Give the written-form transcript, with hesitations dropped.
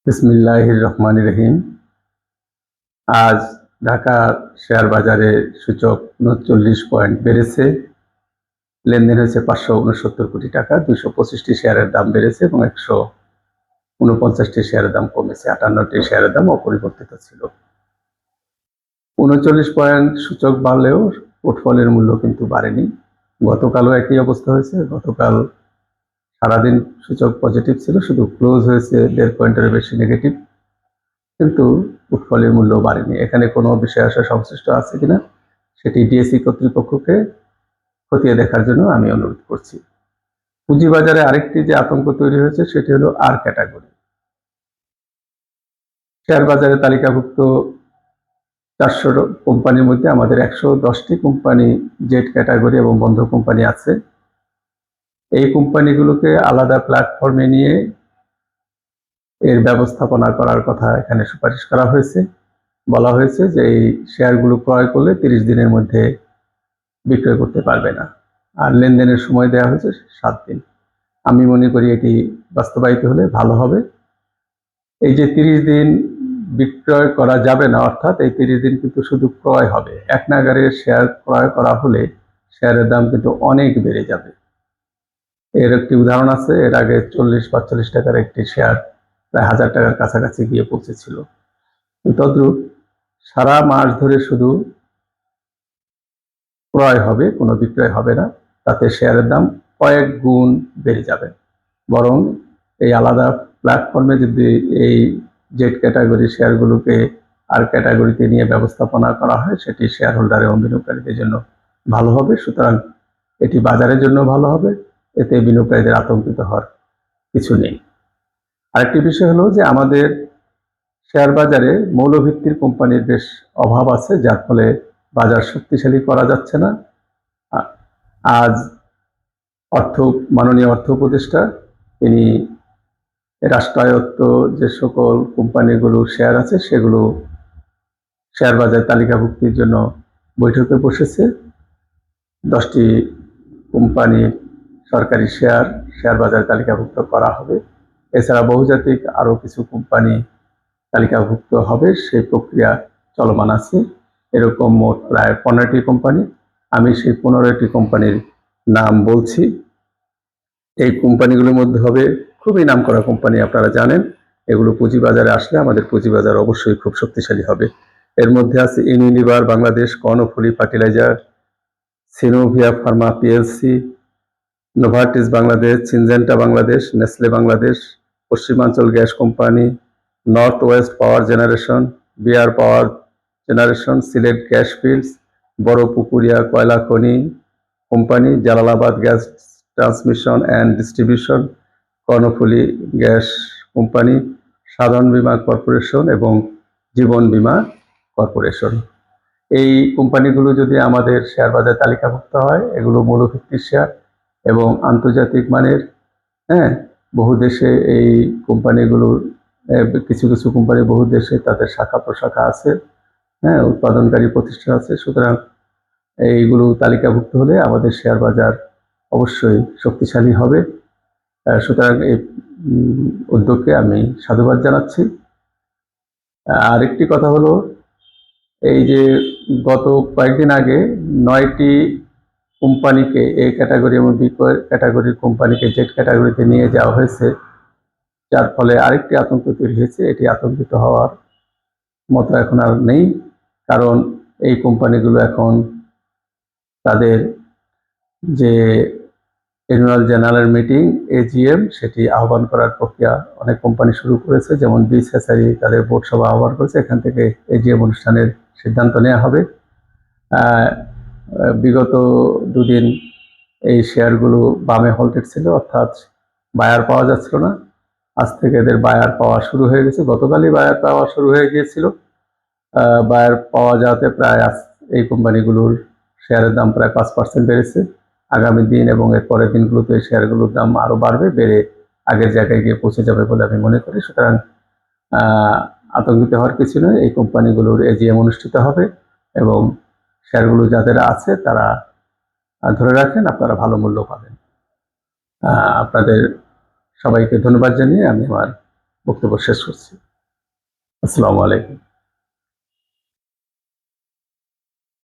বিসমিল্লাহির রহমানির রহিম। আজ ঢাকা শেয়ার বাজারে সূচক ৩৯ পয়েন্ট বেড়েছে। লেনদেন হয়েছে ৫৬৯ কোটি টাকা। ২২৫টি শেয়ারের দাম বেড়েছে এবং ১৪৯টি শেয়ারের দাম কমেছে। ৫৮টি শেয়ারের দাম অপরিবর্তিত ছিল। ৩৯ পয়েন্ট সূচক বাড়লেও পোর্টফোলিওর মূল্য কিন্তু বাড়েনি। গতকালও একই অবস্থা হয়েছে। গতকাল সারাদিন সূচক পজিটিভ ছিল, শুধু ক্লোজ হয়েছে ১.৫ পয়েন্টের বেশি নেগেটিভ, কিন্তু পোর্টফোলিওর মূল্য বাড়েনি। এখানে কোনো বিষয় আসা সংশ্লিষ্ট আছে কিনা সেটি ডিএসই কর্তৃপক্ষকে খতিয়ে দেখার জন্য আমি অনুরোধ করছি। পুঁজিবাজারে আরেকটি যে আতঙ্ক তৈরি হয়েছে সেটি হলো আর ক্যাটাগরি। শেয়ার বাজারে তালিকাভুক্ত ৪০০ কোম্পানির মধ্যে আমাদের ১১০টি কোম্পানি জেড ক্যাটাগরি এবং বন্ধ কোম্পানি আছে। এই কোম্পানিগুলোকে আলাদা প্ল্যাটফর্মে নিয়ে এর ব্যবস্থাপনা করার কথা এখানে সুপারিশ করা হয়েছে। বলা হয়েছে যে এই শেয়ারগুলো ক্রয় করলে ৩০ দিনের মধ্যে বিক্রয় করতে পারবে না, আর লেনদেনের সময় দেওয়া হয়েছে ৭ দিন। আমি মনে করি এটি বাস্তবায়িত হলে ভালো হবে। এই যে ৩০ দিন বিক্রয় করা যাবে না, অর্থাৎ এই ৩০ দিন কিন্তু শুধু ক্রয় হবে। এক নাগারে শেয়ার ক্রয় করা হলে শেয়ারের দাম কিন্তু অনেক বেড়ে যাবে। এর একটি উদাহরণ আছে। এর আগে ৪০-৪৫ টাকার একটি শেয়ার প্রায় ১,০০০ টাকার কাছাকাছি গিয়ে পৌঁছেছিল। তদ্রূপ সারা মাস ধরে শুধু ক্রয় হবে, কোনো বিক্রয় হবে না, তাতে শেয়ারের দাম কয়েক গুণ বেড়ে যাবে। বরং এই আলাদা প্ল্যাটফর্মে যদি এই জেড ক্যাটাগরি শেয়ারগুলোকে আর ক্যাটাগরিতে নিয়ে ব্যবস্থাপনা করা হয়, সেটি শেয়ার হোল্ডার এবং বিনিয়োগকারীদের জন্য ভালো হবে। সুতরাং এটি বাজারের জন্য ভালো হবে, এতে বিনিয়োগকারীদের আতঙ্কিত হওয়ার কিছু নেই। আরেকটি বিষয় হলো যে আমাদের শেয়ার বাজারে মৌলভিত্তির কোম্পানির বেশ অভাব আছে, যার ফলে বাজার শক্তিশালী করা যাচ্ছে না। আজ মাননীয় অর্থ উপদেষ্টা তিনি রাষ্ট্রায়ত্ত যে সকল কোম্পানিগুলো শেয়ার আছে সেগুলো শেয়ার বাজার তালিকাভুক্তির জন্য বৈঠকে বসেছে। 10টি কোম্পানির সরকারি শেয়ার বাজার তালিকাভুক্ত করা হবে। এছাড়া বহুজাতিক আরও কিছু কোম্পানি তালিকাভুক্ত হবে, সেই প্রক্রিয়া চলমান আছে। এরকম মোট প্রায় 15টি কোম্পানি। আমি সেই 15টি কোম্পানির নাম বলছি। এই কোম্পানিগুলোর মধ্যে হবে খুবই নামকরা কোম্পানি, আপনারা জানেন। এগুলো পুঁজিবাজারে আসলে আমাদের পুঁজিবাজার অবশ্যই খুব শক্তিশালী হবে। এর মধ্যে আছে Unilever Bangladesh, Karnaphuli fertilizer, Synovia pharma PLC, Novartis Bangladesh, Syngenta Bangladesh, Nestle Bangladesh, Paschimanchal gas company, north west power generation, BR power generation, Sylhet gas fields, Barapukuria কয়লা খনি company, Jalalabad gas transmission and distribution, Karnaphuli gas company, সাধারণ বীমা কর্পোরেশন এবং জীবন বীমা কর্পোরেশন। এই কোম্পানিগুলো যদি আমাদের শেয়ার বাজার তালিকাভুক্ত হয়, এগুলো মৌলভিত্তির শেয়ার এবং আন্তর্জাতিক মানের। বহু দেশে এই কোম্পানিগুলোর কিছু কিছু কোম্পানি বহু দেশে তাদের শাখা প্রশাখা আছে, উৎপাদনকারী প্রতিষ্ঠান আছে। সুতরাং এইগুলো তালিকাভুক্ত হলে আমাদের শেয়ার বাজার অবশ্যই শক্তিশালী হবে। সুতরাং এই উদ্যোগকে আমি সাধুবাদ জানাচ্ছি। আরেকটি কথা হলো, এই যে গত কয়েকদিন আগে 9টি কোম্পানিকে এ ক্যাটাগরি এবং বি ক্যাটাগরির কোম্পানিকে জেড ক্যাটাগরিতে নিয়ে যাওয়া হয়েছে, যার ফলে আরেকটি আতঙ্ক তৈরি হয়েছে। এটি আতঙ্কিত হওয়ার মতো এখন আর নেই, কারণ এই কোম্পানিগুলো এখন তাদের যে অ্যানুয়াল জেনারেল মিটিং এজিএম সেটি আহ্বান করার প্রক্রিয়া অনেক কোম্পানি শুরু করেছে। যেমন বিচ হ্যাচারি তাদের বোর্ড সভা আহ্বান করেছে, এখান থেকে এজিএম অনুষ্ঠানের সিদ্ধান্ত নেওয়া হবে। বিগত দুদিন এই শেয়ারগুলো বামে হল্টেড ছিল, অর্থাৎ বায়ার পাওয়া যাচ্ছিল না। আজ থেকে এদের বায়ার পাওয়া শুরু হয়ে গেছে। গতকালই বায়ার পাওয়া শুরু হয়ে গিয়েছিল। বায়ার পাওয়া যাওয়াতে প্রায় এই কোম্পানিগুলোর শেয়ারের দাম প্রায় 5% বেড়েছে। আগামী দিন এবং এর পরের দিনগুলোতে এই শেয়ারগুলোর দাম আরও বাড়বে, বেড়ে আগের জায়গায় গিয়ে পৌঁছে যাবে বলে আমি মনে করি। সুতরাং আতঙ্কিত হওয়ার কিছু নয়। এই কোম্পানিগুলোর এজিএম অনুষ্ঠিত হবে এবং শেয়ারগুলো যাদের আছে তারা ধরে রাখেন, আপনারা ভালো মূল্য পাবেন। আপনাদের সবাইকে ধন্যবাদ জানিয়ে আমি আমার বক্তব্য শেষ করছি। আসসালামু আলাইকুম।